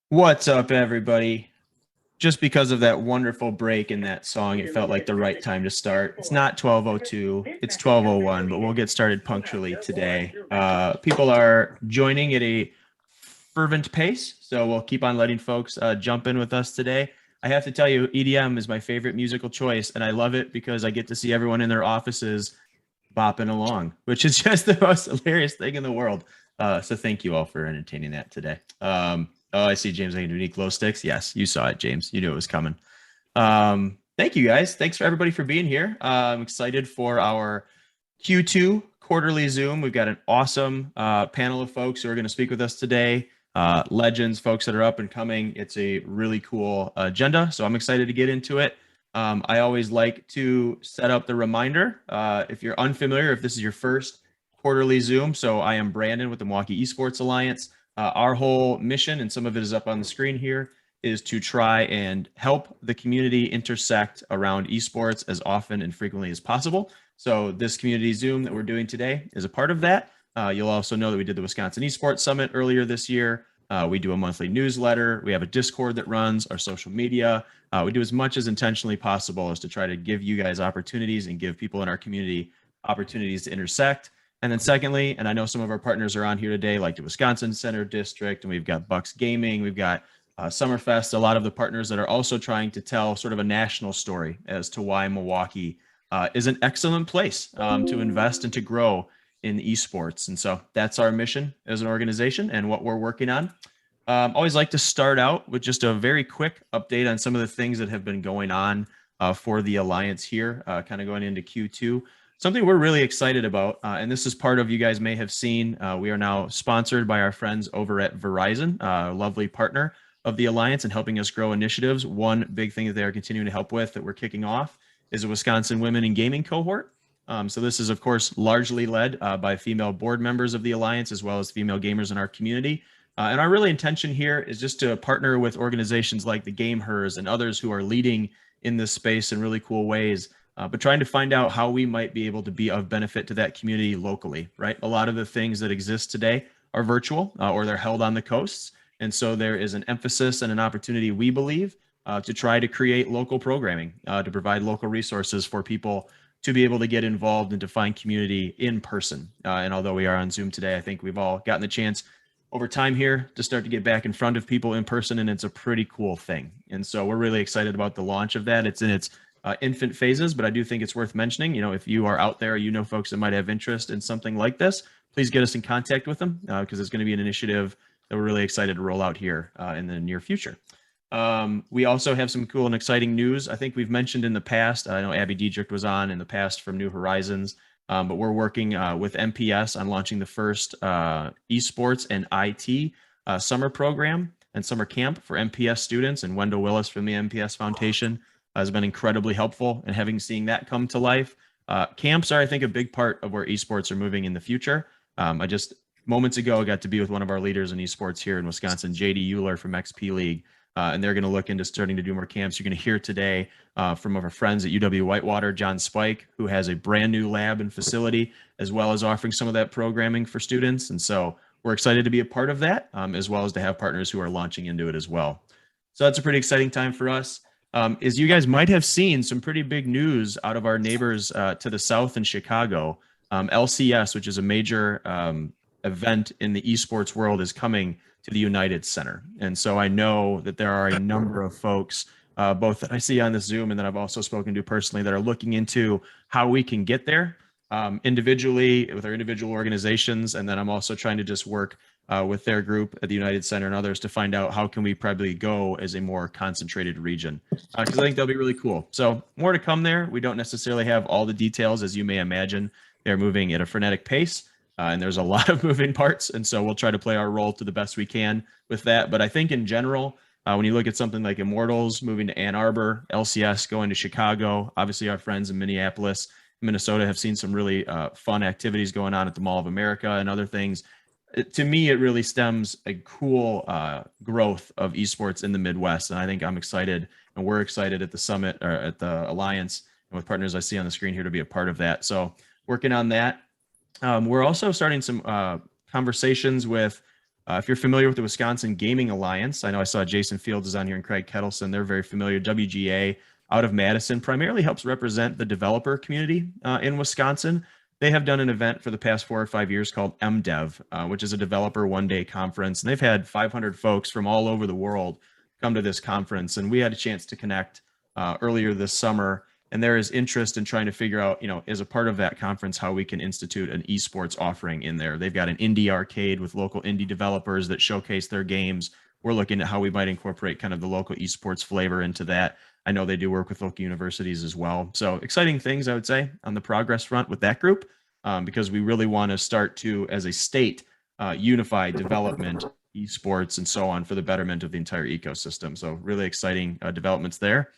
What's up, everybody? Just because of that wonderful break in that song, it felt like the right time to start. It's not 12:02, it's 12:01, but we'll get started punctually today. People are joining at a fervent pace, so we'll keep on letting folks jump in with us today. I have to tell you, EDM is my favorite musical choice, and I love it because I get to see everyone in their offices bopping along, which is just the most hilarious thing in the world. So thank you all for entertaining that today. Oh, I see James making unique glow sticks. Yes, you saw it, James. You knew it was coming. Thank you guys. Thanks for everybody for being here. I'm excited for our Q2 quarterly Zoom. We've got an awesome panel of folks who are going to speak with us today. Legends, folks that are up and coming. It's a really cool agenda, so I'm excited to get into it. I always like to set up the reminder. If you're unfamiliar, if this is your first quarterly Zoom, so I am Brandon with the Milwaukee Esports Alliance. Our whole mission, and some of it is up on the screen here, is to try and help the community intersect around esports as often and frequently as possible. So this community Zoom that we're doing today is a part of that. You'll also know that we did the Wisconsin Esports Summit earlier this year. We do a monthly newsletter. We have a Discord that runs our social media. We do as much as intentionally possible as to try to give you guys opportunities and give people in our community opportunities to intersect. And then secondly, and I know some of our partners are on here today, like the Wisconsin Center District, and we've got Bucks Gaming, we've got Summerfest, a lot of the partners that are also trying to tell sort of a national story as to why Milwaukee is an excellent place to invest and to grow in esports. And so that's our mission as an organization and what we're working on. Always like to start out with just a very quick update on some of the things that have been going on for the Alliance here, kind of going into Q2. Something we're really excited about, and this is part of, you guys may have seen, we are now sponsored by our friends over at Verizon, a lovely partner of the Alliance and helping us grow initiatives. One big thing that they are continuing to help with that we're kicking off is a Wisconsin Women in Gaming cohort. So this is, of course, largely led by female board members of the Alliance, as well as female gamers in our community. And our really intention here is just to partner with organizations like the Game Hers and others who are leading in this space in really cool ways, but trying to find out how we might be able to be of benefit to that community locally, right? A lot of the things that exist today are virtual or they're held on the coasts. And so there is an emphasis and an opportunity, we believe, to try to create local programming, to provide local resources for people to be able to get involved and to find community in person. And although we are on Zoom today, I think we've all gotten the chance over time here to start to get back in front of people in person, and it's a pretty cool thing. And so we're really excited about the launch of that. It's in its infant phases, but I do think it's worth mentioning. You know, if you are out there, you know, folks that might have interest in something like this, please get us in contact with them because it's going to be an initiative that we're really excited to roll out here in the near future. We also have some cool and exciting news. I think we've mentioned in the past, I know Abby Diedrich was on in the past from New Horizons, but we're working with MPS on launching the first esports and IT summer program and summer camp for MPS students. And Wendell Willis from the MPS Foundation has been incredibly helpful in having seen that come to life. Camps are, I think, a big part of where esports are moving in the future. I just moments ago got to be with one of our leaders in esports here in Wisconsin, JD Euler from XP League. And they're going to look into starting to do more camps. You're going to hear today from our friends at UW-Whitewater, John Spike, who has a brand new lab and facility, as well as offering some of that programming for students. And so we're excited to be a part of that, as well as to have partners who are launching into it as well. So that's a pretty exciting time for us. As you guys might have seen, some pretty big news out of our neighbors to the south in Chicago. LCS, which is a major event in the esports world, is coming to the United Center. And so I know that there are a number of folks, both that I see on this Zoom and that I've also spoken to personally, that are looking into how we can get there individually with our individual organizations. And then I'm also trying to just work with their group at the United Center and others to find out how can we probably go as a more concentrated region, because I think that'll be really cool. So more to come there. We don't necessarily have all the details, as you may imagine. They're moving at a frenetic pace. And there's a lot of moving parts. And so we'll try to play our role to the best we can with that. But I think in general, when you look at something like Immortals moving to Ann Arbor, LCS going to Chicago, obviously our friends in Minneapolis, Minnesota have seen some really fun activities going on at the Mall of America and other things. To me, it really stems a cool growth of esports in the Midwest. And I think I'm excited, and we're excited at the summit or at the Alliance and with partners I see on the screen here to be a part of that. So working on that. We're also starting some conversations with If you're familiar with the Wisconsin Gaming Alliance, I know I saw Jason Fields is on here and Craig Kettleson. They're very familiar. WGA out of Madison primarily helps represent the developer community in Wisconsin. They have done an event for the past 4 or 5 years called MDev, which is a developer one-day conference. And they've had 500 folks from all over the world come to this conference. And we had a chance to connect earlier this summer. And there is interest in trying to figure out, as a part of that conference, how we can institute an esports offering in there. They've got an indie arcade with local indie developers that showcase their games. We're looking at how we might incorporate kind of the local esports flavor into that. I know they do work with local universities as well. So exciting things, I would say, on the progress front with that group, because we really want to start to, as a state, unify development, esports, and so on for the betterment of the entire ecosystem. So really exciting developments there.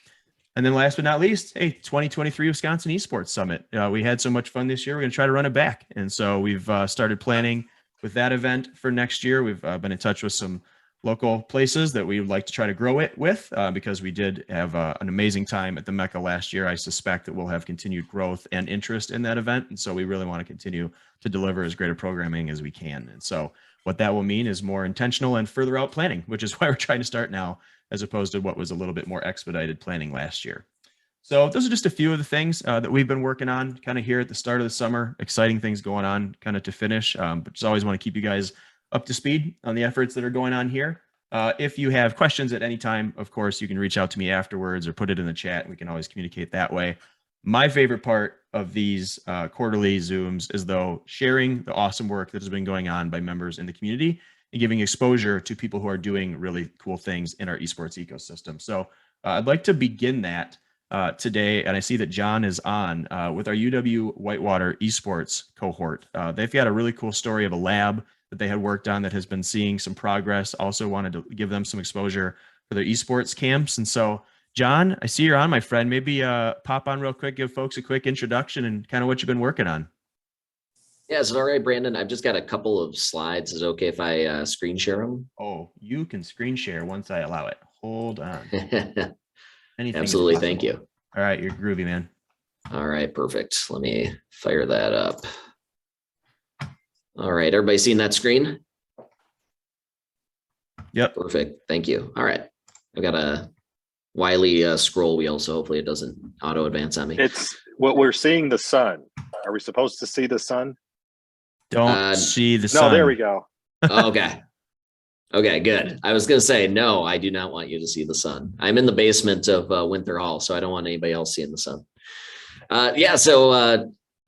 And then last but not least, 2023 Wisconsin Esports Summit. We had so much fun this year. We're going to try to run it back. And so we've started planning with that event for next year. We've been in touch with some local places that we would like to try to grow it with, because we did have an amazing time at the Mecca last year. I suspect that we'll have continued growth and interest in that event. And so we really want to continue to deliver as great a programming as we can. And so what that will mean is more intentional and further out planning, which is why we're trying to start now, as opposed to what was a little bit more expedited planning last year. So those are just a few of the things that we've been working on kind of here at the start of the summer. Exciting things going on kind of to finish, but just always want to keep you guys up to speed on the efforts that are going on here. If you have questions at any time, of course, you can reach out to me afterwards or put it in the chat, and we can always communicate that way. My favorite part of these quarterly Zooms is, though, sharing the awesome work that has been going on by members in the community and giving exposure to people who are doing really cool things in our esports ecosystem. So I'd like to begin that today, and I see that John is on with our UW Whitewater Esports cohort. They've got a really cool story of a lab that they had worked on that has been seeing some progress. Also wanted to give them some exposure for their esports camps. And so, John, I see you're on, my friend. Maybe pop on real quick, give folks a quick introduction and kind of what you've been working on. Yeah, is it all right, Brandon? I've just got a couple of slides. Is it okay if I screen share them? Oh, you can screen share once I allow it. Hold on. Absolutely, thank you. All right, you're groovy, man. All right, perfect. Let me fire that up. All right, everybody seeing that screen? Yep. Perfect, thank you. All right, I've got a wily scroll wheel, so hopefully it doesn't auto advance on me. It's what we're seeing, the sun. Are we supposed to see the sun? Don't see the sun. No, there we go. Okay. Okay, good. I was going to say, no, I do not want you to see the sun. I'm in the basement of Winter Hall, so I don't want anybody else seeing the sun.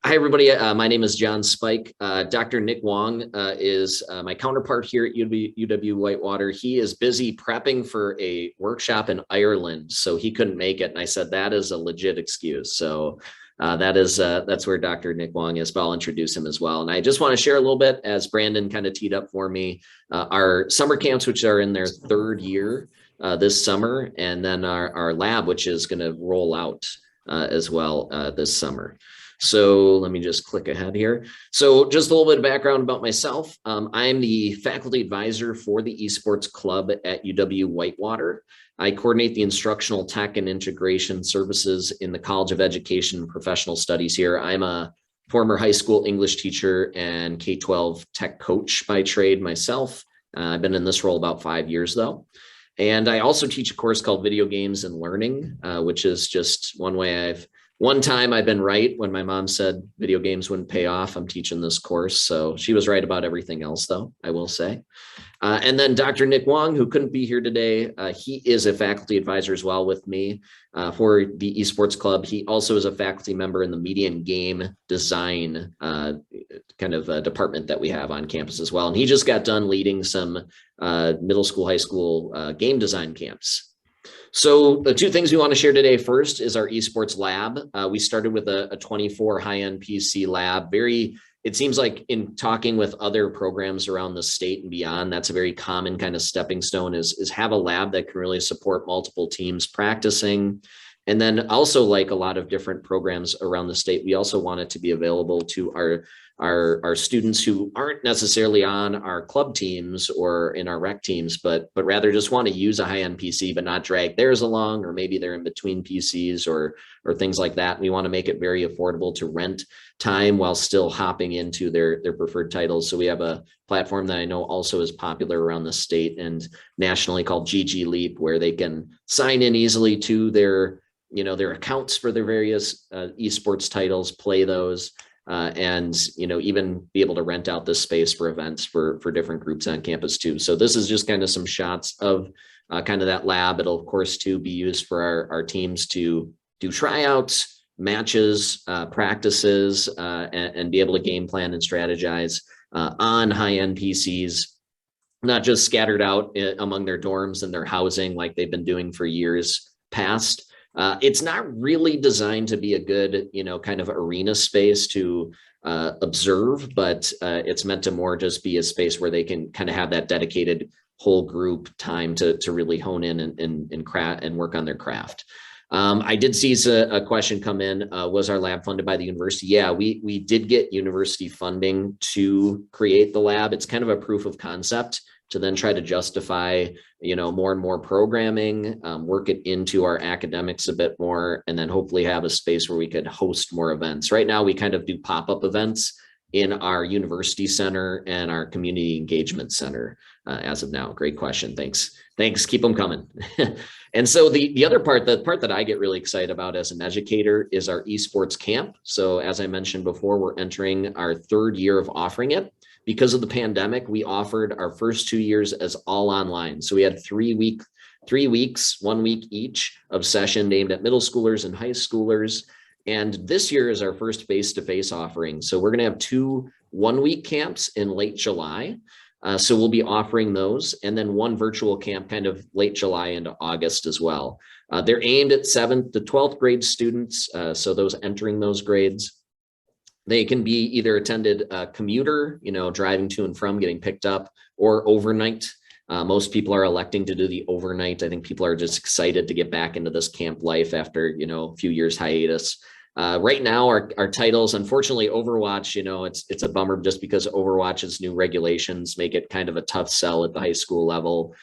Hi, everybody. My name is John Spike. Dr. Nick Wong is my counterpart here at UW Whitewater. He is busy prepping for a workshop in Ireland, so he couldn't make it. And I said, that is a legit excuse. So that's where Dr. Nick Wong is, but I'll introduce him as well. And I just want to share a little bit, as Brandon kind of teed up for me, our summer camps, which are in their third year this summer, and then our lab, which is going to roll out as well this summer. So let me just click ahead here. So just a little bit of background about myself. I'm the faculty advisor for the Esports Club at UW Whitewater. I coordinate the instructional tech and integration services in the College of Education and Professional Studies here. I'm a former high school English teacher and K-12 tech coach by trade myself. I've been in this role about 5 years though. And I also teach a course called Video Games and Learning, which is just one time I've been right when my mom said video games wouldn't pay off. I'm teaching this course. So she was right about everything else though, I will say. And then Dr. Nick Wong, who couldn't be here today, he is a faculty advisor as well with me for the Esports Club. He also is a faculty member in the media and game design kind of department that we have on campus as well. And he just got done leading some middle school, high school game design camps. So the two things we want to share today first is our esports lab. We started with a 24 high-end PC lab. It seems like in talking with other programs around the state and beyond, that's a very common kind of stepping stone is have a lab that can really support multiple teams practicing. And then also, like a lot of different programs around the state, we also want it to be available to our our students who aren't necessarily on our club teams or in our rec teams, but rather just want to use a high-end PC, but not drag theirs along, or maybe they're in between PCs or things like that. We want to make it very affordable to rent time while still hopping into their preferred titles. So we have a platform that I know also is popular around the state and nationally called GG Leap, where they can sign in easily to their accounts for their various esports titles, play those, and even be able to rent out this space for events for different groups on campus too. So this is just kind of some shots of kind of that lab. It'll of course too be used for our teams to do tryouts, matches, practices, and be able to game plan and strategize on high-end PCs, not just scattered out among their dorms and their housing like they've been doing for years past. It's not really designed to be a good, kind of arena space to observe, but it's meant to more just be a space where they can kind of have that dedicated whole group time to really hone in and craft and work on their craft. I did see a question come in. Was our lab funded by the university? Yeah, we did get university funding to create the lab. It's kind of a proof of concept to then try to justify, more and more programming, work it into our academics a bit more, and then hopefully have a space where we could host more events. Right now, we kind of do pop-up events in our university center and our community engagement center as of now. Great question. Thanks. Keep them coming. And so the other part, the part that I get really excited about as an educator is our esports camp. So as I mentioned before, we're entering our third year of offering it. Because of the pandemic, we offered our first 2 years as all online. So we had 3 weeks, 1 week each of session aimed at middle schoolers and high schoolers. And this year is our first face-to-face offering. So we're going to have 2 1-week camps in late July. So we'll be offering those, and then 1 virtual camp kind of late July into August as well. They're aimed at 7th to 12th grade students. So those entering those grades. They can be either attended commuter, driving to and from, getting picked up, or overnight. Most people are electing to do the overnight. I think people are just excited to get back into this camp life after, a few years hiatus. Right now, our titles, unfortunately, Overwatch, it's a bummer just because Overwatch's new regulations make it kind of a tough sell at the high school level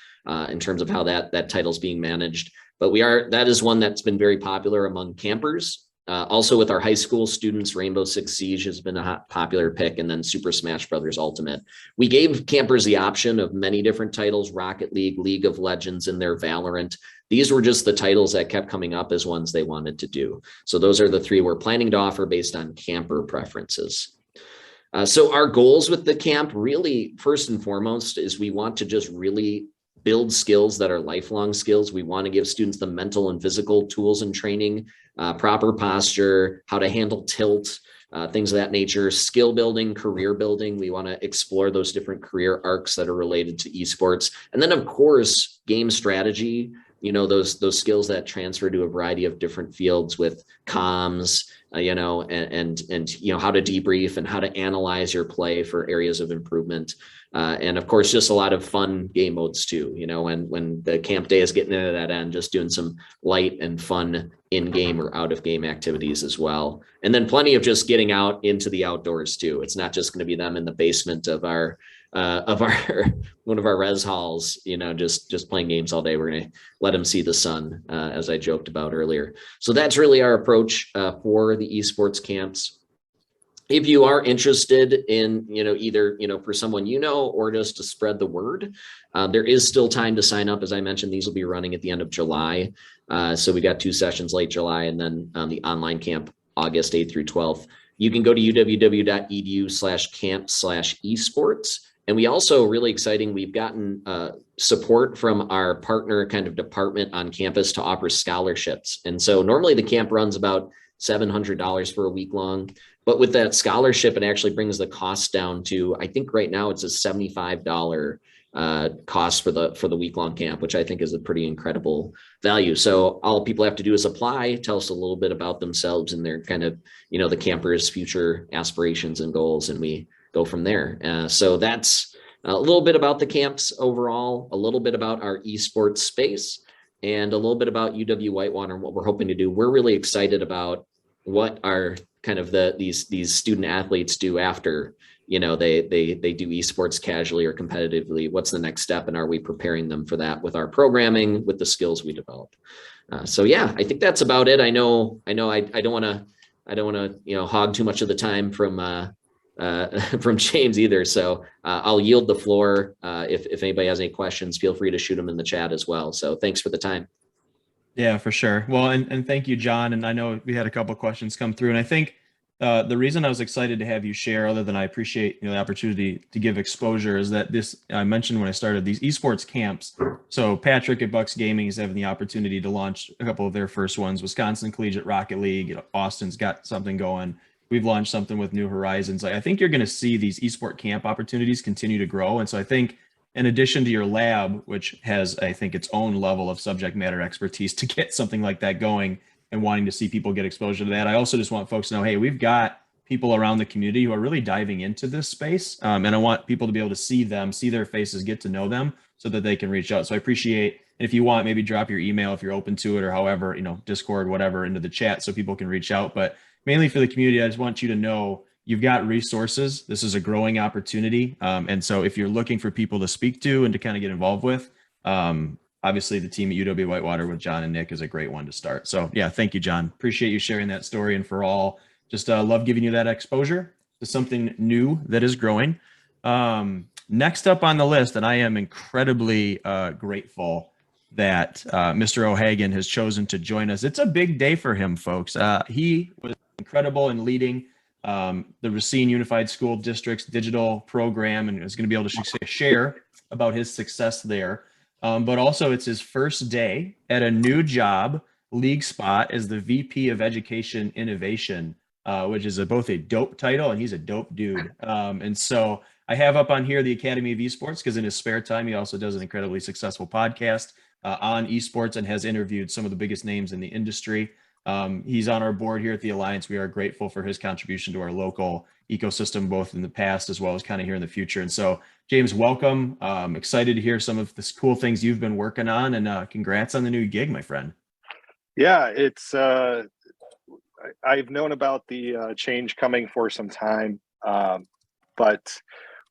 in terms of how that title's being managed. But that is one that's been very popular among campers. Also with our high school students, Rainbow Six Siege has been a popular pick, and then Super Smash Brothers Ultimate. We gave campers the option of many different titles, Rocket League, League of Legends, and their Valorant. These were just the titles that kept coming up as ones they wanted to do. So those are the 3 we're planning to offer based on camper preferences. So our goals with the camp, really, first and foremost, is we want to just really build skills that are lifelong skills. We want to give students the mental and physical tools and training, proper posture, how to handle tilt, things of that nature, skill building, career building. We want to explore those different career arcs that are related to esports. And then of course, game strategy, those skills that transfer to a variety of different fields with comms, and how to debrief and how to analyze your play for areas of improvement. And of course, just a lot of fun game modes too, when the camp day is getting into that end, just doing some light and fun in-game or out-of-game activities as well. And then plenty of just getting out into the outdoors too. It's not just going to be them in the basement of our one of our res halls, just playing games all day. We're going to let them see the sun, as I joked about earlier. So that's really our approach for the esports camps. If you are interested in, either, for someone or just to spread the word, there is still time to sign up. As I mentioned, these will be running at the end of July. So we got 2 sessions late July, and then the online camp August 8th through 12th. You can go to uww.edu/camp/esports. And we also, really exciting, we've gotten support from our partner kind of department on campus to offer scholarships. And so normally the camp runs about $700 for a week long. But with that scholarship, it actually brings the cost down to, I think right now it's a $75 cost for the week-long camp, which I think is a pretty incredible value. So all people have to do is apply, tell us a little bit about themselves and their kind of, the campers' future aspirations and goals, and we go from there. So that's a little bit about the camps overall, a little bit about our esports space, and a little bit about UW Whitewater and what we're hoping to do. We're really excited about what our kind of these student athletes do after, they do esports casually or competitively. What's the next step? And are we preparing them for that with our programming, with the skills we develop? So yeah, I think that's about it. I don't want to, hog too much of the time from James either. So I'll yield the floor. If anybody has any questions, feel free to shoot them in the chat as well. So thanks for the time. Yeah, for sure. Well, and thank you, John. And I know we had a couple of questions come through, and I think the reason I was excited to have you share, other than I appreciate the opportunity to give exposure, is that I mentioned when I started these esports camps. So Patrick at Bucks Gaming is having the opportunity to launch a couple of their first ones. Wisconsin Collegiate Rocket League, Austin's got something going. We've launched something with New Horizons. I think you're going to see these esport camp opportunities continue to grow, and so I think, in addition to your lab, which has, I think, its own level of subject matter expertise to get something like that going and wanting to see people get exposure to that, I also just want folks to know, hey, we've got people around the community who are really diving into this space. And I want people to be able to see them, see their faces, get to know them so that they can reach out. So I appreciate, and if you want, maybe drop your email if you're open to it, or however, Discord, whatever, into the chat so people can reach out. But mainly for the community, I just want you to know you've got resources. This is a growing opportunity. And so if you're looking for people to speak to and to kind of get involved with, obviously the team at UW-Whitewater with John and Nick is a great one to start. So yeah, thank you, John. Appreciate you sharing that story. And for all, just love giving you that exposure to something new that is growing. Next up on the list, and I am incredibly grateful that Mr. O'Hagan has chosen to join us. It's a big day for him, folks. He was incredible in leading the Racine Unified School District's digital program, and is going to be able to share about his success there. But also, it's his first day at a new job, league spot as the VP of Education Innovation, which is both a dope title, and he's a dope dude. And so I have up on here the Academy of Esports, because in his spare time, he also does an incredibly successful podcast on esports and has interviewed some of the biggest names in the industry. He's on our board here at the Alliance. We are grateful for his contribution to our local ecosystem, both in the past as well as kind of here in the future. And so, James, welcome. Excited to hear some of the cool things you've been working on, and congrats on the new gig, my friend. Yeah, it's I've known about the change coming for some time, but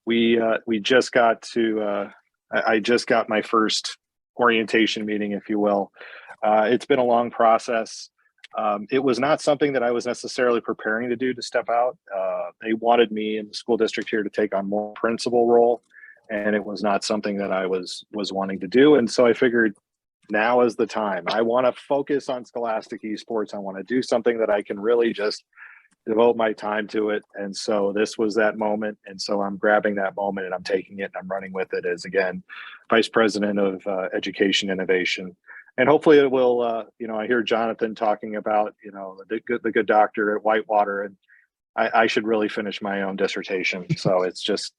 we just got to I just got my first orientation meeting, if you will. It's been a long process. It was not something that I was necessarily preparing to do, to step out. They wanted me in the school district here to take on more principal role, and it was not something that I was wanting to do. And so I figured now is the time. I want to focus on Scholastic Esports. I want to do something that I can really just devote my time to it. And so this was that moment. And so I'm grabbing that moment and I'm taking it and I'm running with it as, again, Vice President of Education Innovation. And hopefully it will, I hear Jonathan talking about, the good doctor at Whitewater, and I should really finish my own dissertation. So it's just,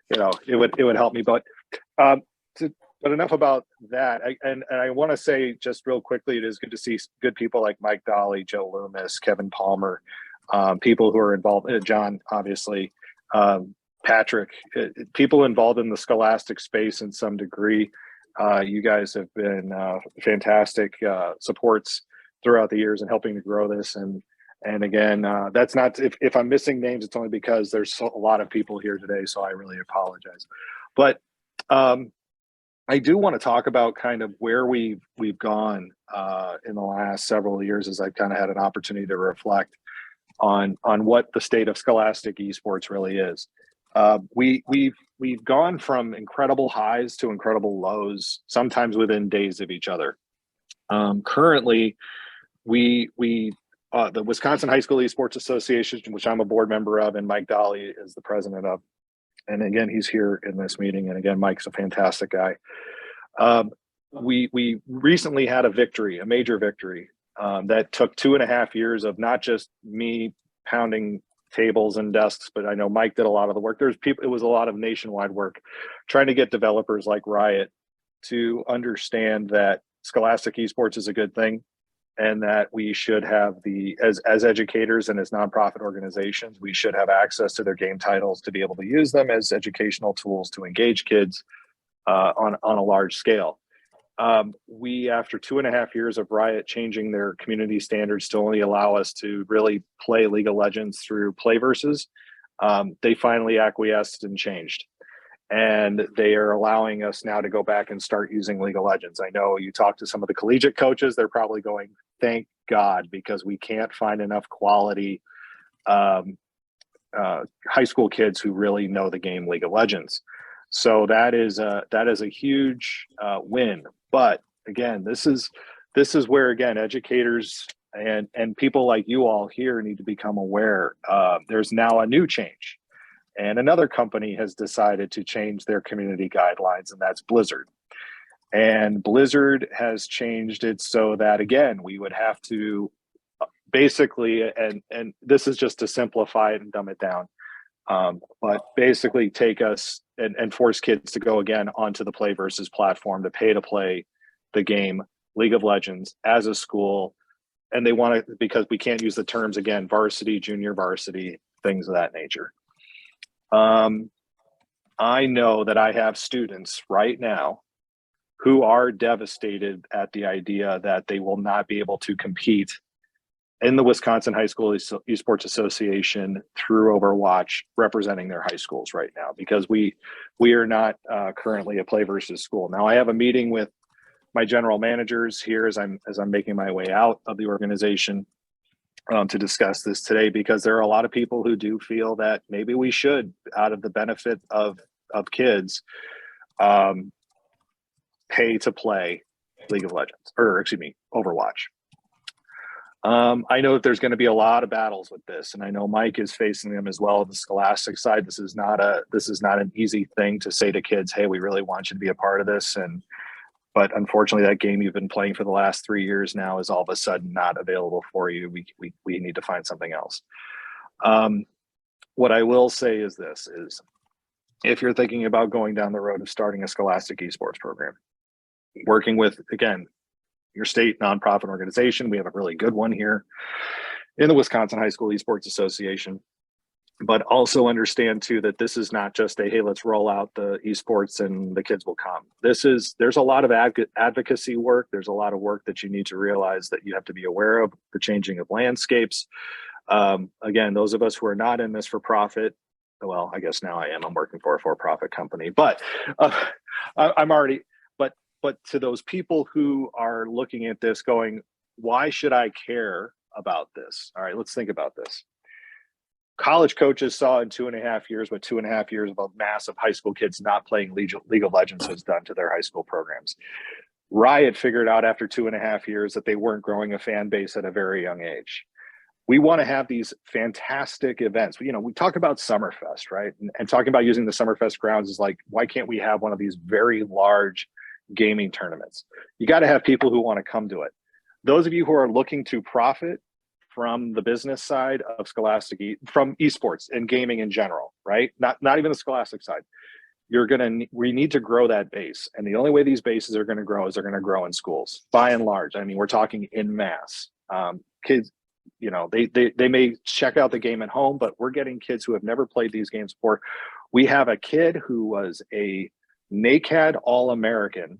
it would help me. But enough about that. And I want to say just real quickly, it is good to see good people like Mike Dolly, Joe Loomis, Kevin Palmer, people who are involved, John, obviously, Patrick, people involved in the scholastic space in some degree. You guys have been fantastic supports throughout the years and helping to grow this. And again, that's not, if I'm missing names, it's only because there's a lot of people here today, so I really apologize. But I do want to talk about kind of where we've gone in the last several years, as I've kind of had an opportunity to reflect on what the state of Scholastic Esports really is. We've gone from incredible highs to incredible lows, sometimes within days of each other. Currently, the Wisconsin High School Esports Association, which I'm a board member of, and Mike Dolly is the president of, and again, he's here in this meeting. And again, Mike's a fantastic guy. We recently had a major victory that took 2.5 years of not just me pounding tables and desks, but I know Mike did a lot of the work. It was a lot of nationwide work trying to get developers like Riot to understand that Scholastic Esports is a good thing, and that we should have as educators and as nonprofit organizations, we should have access to their game titles to be able to use them as educational tools to engage kids on a large scale. We, after 2.5 years of Riot changing their community standards to only allow us to really play League of Legends through Playverses, they finally acquiesced and changed. And they are allowing us now to go back and start using League of Legends. I know you talk to some of the collegiate coaches, they're probably going, thank God, because we can't find enough quality high school kids who really know the game League of Legends. So that is a huge win. But again, this is where, again, educators and people like you all here need to become aware. There's now a new change. And another company has decided to change their community guidelines, and that's Blizzard. And Blizzard has changed it so that, again, we would have to basically, and this is just to simplify it and dumb it down, but basically take us and force kids to go again onto the Playverses platform to pay to play the game League of Legends as a school. And they want it because we can't use the terms, again, varsity, junior varsity, things of that nature. I know that I have students right now who are devastated at the idea that they will not be able to compete in the Wisconsin High School Esports Association through Overwatch, representing their high schools right now, because we are not currently a Playverses school. Now, I have a meeting with my general managers here as I'm making my way out of the organization to discuss this today, because there are a lot of people who do feel that maybe we should, out of the benefit of kids, pay to play League of Legends, or excuse me, Overwatch. I know that there's going to be a lot of battles with this, and I know Mike is facing them as well on the Scholastic side. This is not an easy thing to say to kids, hey, we really want you to be a part of this. But unfortunately, that game you've been playing for the last 3 years now is all of a sudden not available for you. We need to find something else. What I will say is this, is if you're thinking about going down the road of starting a Scholastic Esports program, working with, again, your state nonprofit organization, we have a really good one here in the Wisconsin High School Esports Association. But also understand too that this is not just a, hey, let's roll out the esports and the kids will come. There's a lot of advocacy work. There's a lot of work that you need to realize that you have to be aware of, the changing of landscapes. Again, those of us who are not in this for profit, well, I guess now I am. I'm working for a for-profit company, but I'm already. But to those people who are looking at this, going, why should I care about this? All right, let's think about this. College coaches saw in 2.5 years what 2.5 years of a mass of high school kids not playing League of Legends has done to their high school programs. Riot figured out after 2.5 years that they weren't growing a fan base at a very young age. We want to have these fantastic events. You know, we talk about Summerfest, right? And talking about using the Summerfest grounds is like, why can't we have one of these very large gaming tournaments? You got to have people who want to come to it. Those of you who are looking to profit from the business side of Scholastic, from esports and gaming in general, right? Not even the Scholastic side. We need to grow that base. And the only way these bases are going to grow is they're going to grow in schools, by and large. I mean, we're talking in mass. Kids, you know, they may check out the game at home, but we're getting kids who have never played these games before. We have a kid who was a NACAD All-American.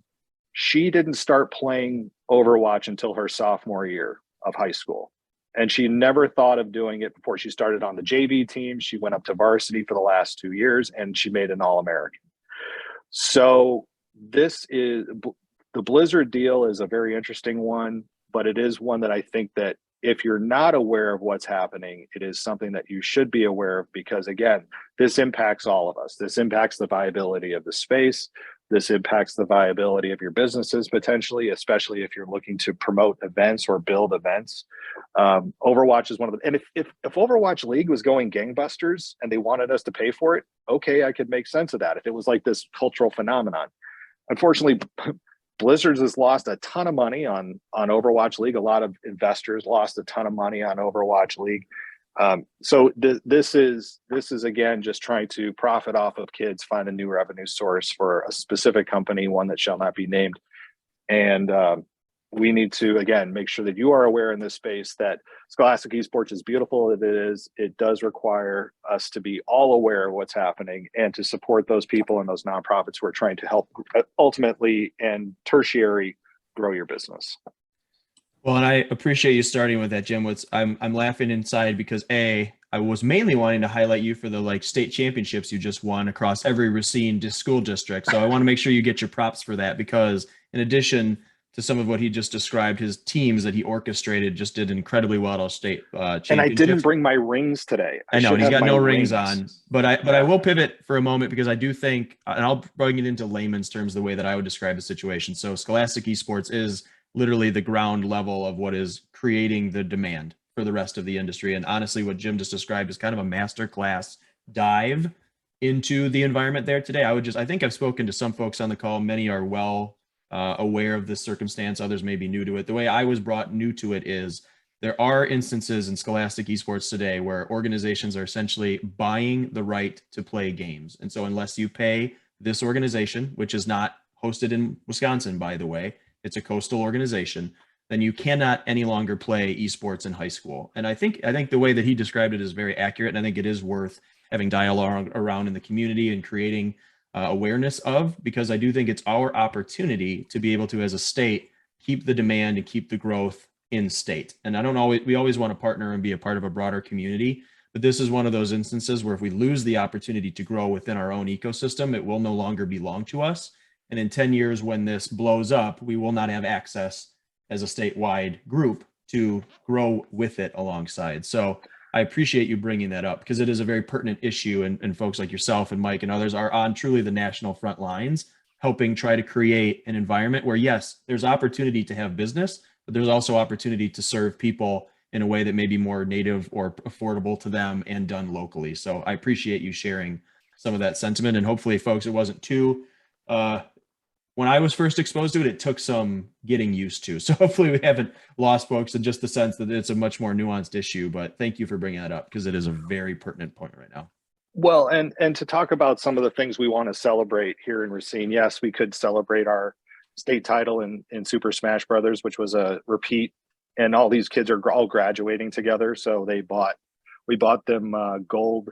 She didn't start playing Overwatch until her sophomore year of high school. And she never thought of doing it before. She started on the JV team. She went up to varsity for the last 2 years, and she made an All-American. So this is, the Blizzard deal is a very interesting one, but it is one that I think that if you're not aware of what's happening, it is something that you should be aware of, because again, this impacts all of us. This impacts the viability of the space. This impacts the viability of your businesses potentially, especially if you're looking to promote events or build events. Overwatch is one of them. And if Overwatch League was going gangbusters and they wanted us to pay for it, okay, I could make sense of that if it was like this cultural phenomenon. Unfortunately, Blizzard has lost a ton of money on Overwatch League. A lot of investors lost a ton of money on Overwatch League. So this is again just trying to profit off of kids, find a new revenue source for a specific company, one that shall not be named. And we need to, again, make sure that you are aware in this space that Scholastic Esports, is beautiful as it is, it does require us to be all aware of what's happening and to support those people and those nonprofits who are trying to help ultimately and tertiary grow your business. Well, and I appreciate you starting with that, Jim. I'm laughing inside because I was mainly wanting to highlight you for the state championships you just won across every Racine school district. So I want to make sure you get your props for that, because in addition to some of what he just described, his teams that he orchestrated just did incredibly well at state championships. And I didn't bring my rings today. I know he's got no rings on, but I will pivot for a moment, because I do think, and I'll bring it into layman's terms the way that I would describe the situation. So Scholastic Esports is literally the ground level of what is creating the demand for the rest of the industry. And honestly, what Jim just described is kind of a masterclass dive into the environment there today. I think I've spoken to some folks on the call. Many are well aware of this circumstance. Others may be new to it. The way I was brought new to it is there are instances in Scholastic Esports today where organizations are essentially buying the right to play games. And so unless you pay this organization, which is not hosted in Wisconsin, by the way, it's a coastal organization, then you cannot any longer play esports in high school. And I think the way that he described it is very accurate. And I think it is worth having dialogue around in the community and creating awareness of, because I do think it's our opportunity to be able to, as a state, keep the demand and keep the growth in state. And we always want to partner and be a part of a broader community, but this is one of those instances where if we lose the opportunity to grow within our own ecosystem, it will no longer belong to us. And in 10 years, when this blows up, we will not have access as a statewide group to grow with it alongside. So I appreciate you bringing that up, because it is a very pertinent issue, and folks like yourself and Mike and others are on truly the national front lines, helping try to create an environment where, yes, there's opportunity to have business, but there's also opportunity to serve people in a way that may be more native or affordable to them and done locally. So I appreciate you sharing some of that sentiment, and hopefully, folks, it wasn't too when I was first exposed to it, it took some getting used to. So hopefully we haven't lost folks in just the sense that it's a much more nuanced issue, but thank you for bringing that up, because it is a very pertinent point right now. Well, and to talk about some of the things we want to celebrate here in Racine, yes, we could celebrate our state title in Super Smash Brothers, which was a repeat, and all these kids are all graduating together. So we bought them gold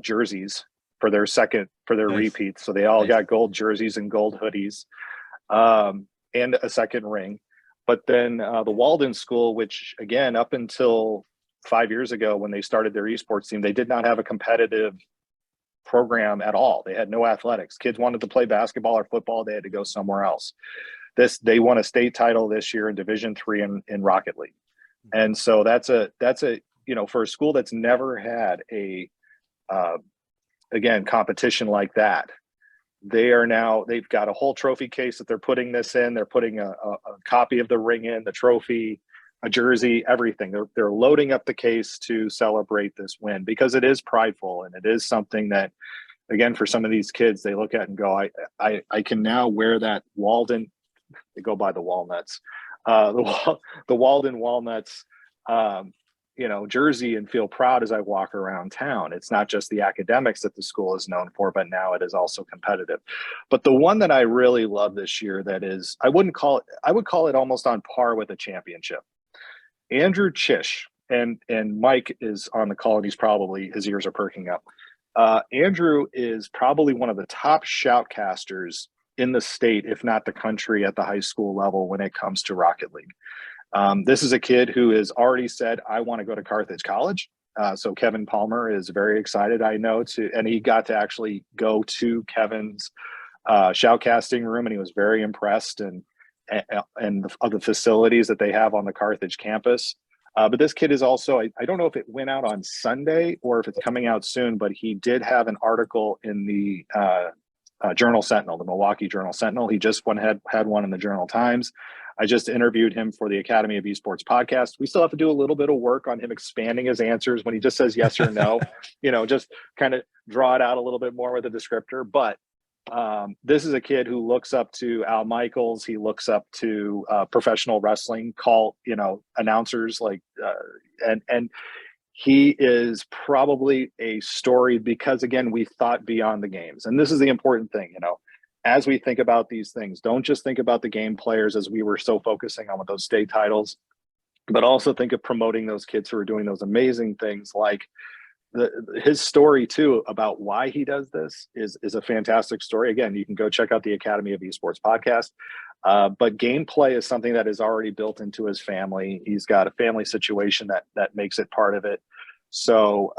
jerseys for their nice. Repeat. So they all got gold jerseys and gold hoodies, and a second ring. But then the Walden School, which again, up until 5 years ago when they started their esports team, they did not have a competitive program at all. They had no athletics. Kids wanted to play basketball or football, they had to go somewhere else. They won a state title this year in Division III in Rocket League. And so that's a for a school that's never had a competition like that, they've got a whole trophy case that they're putting this in. They're putting a copy of the ring in, the trophy, a jersey, everything. They're loading up the case to celebrate this win, because it is prideful, and it is something that, again, for some of these kids, they look at and go, I can now wear that Walden. They go by the Walnuts, the Walden Walnuts, jersey, and feel proud as I walk around town. It's not just the academics that the school is known for, but now it is also competitive. But the one that I really love this year, that is, I would call it almost on par with a championship. Andrew Chish, and Mike is on the call, and his ears are perking up. Andrew is probably one of the top shoutcasters in the state, if not the country, at the high school level when it comes to Rocket League. This is a kid who has already said, I want to go to Carthage College. So Kevin Palmer is very excited, I know, and he got to actually go to Kevin's shoutcasting room, and he was very impressed of the facilities that they have on the Carthage campus. But this kid is also, I don't know if it went out on Sunday or if it's coming out soon, but he did have an article in the Journal Sentinel, the Milwaukee Journal Sentinel. He just had one in the Journal Times. I just interviewed him for the Academy of Esports podcast. We still have to do a little bit of work on him expanding his answers when he just says yes or no, just kind of draw it out a little bit more with a descriptor. But this is a kid who looks up to Al Michaels. He looks up to professional wrestling announcers and he is probably a story because, again, we thought beyond the games. And this is the important thing, as we think about these things, don't just think about the game players as we were so focusing on with those state titles, but also think of promoting those kids who are doing those amazing things. Like his story too about why he does this is a fantastic story. Again, you can go check out the Academy of Esports podcast. But gameplay is something that is already built into his family. He's got a family situation that makes it part of it. So,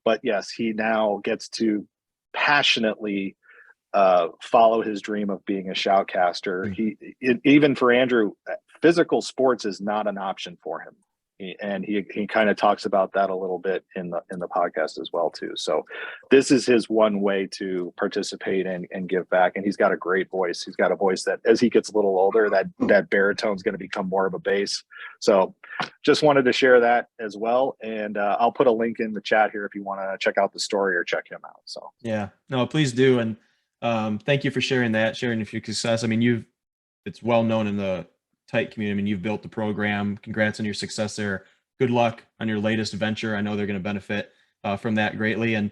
but yes, he now gets to passionately follow his dream of being a shoutcaster. Even for Andrew, physical sports is not an option for him. He kind of talks about that a little bit in the podcast as well too. So this is his one way to participate and give back. And he's got a great voice. He's got a voice that as he gets a little older, that baritone is going to become more of a bass. So just wanted to share that as well. And I'll put a link in the chat here if you want to check out the story or check him out. So yeah, no, please do. And thank you for sharing that, sharing your success. I mean, it's well known in the tight community. I mean, you've built the program. Congrats on your success there. Good luck on your latest venture. I know they're going to benefit from that greatly. And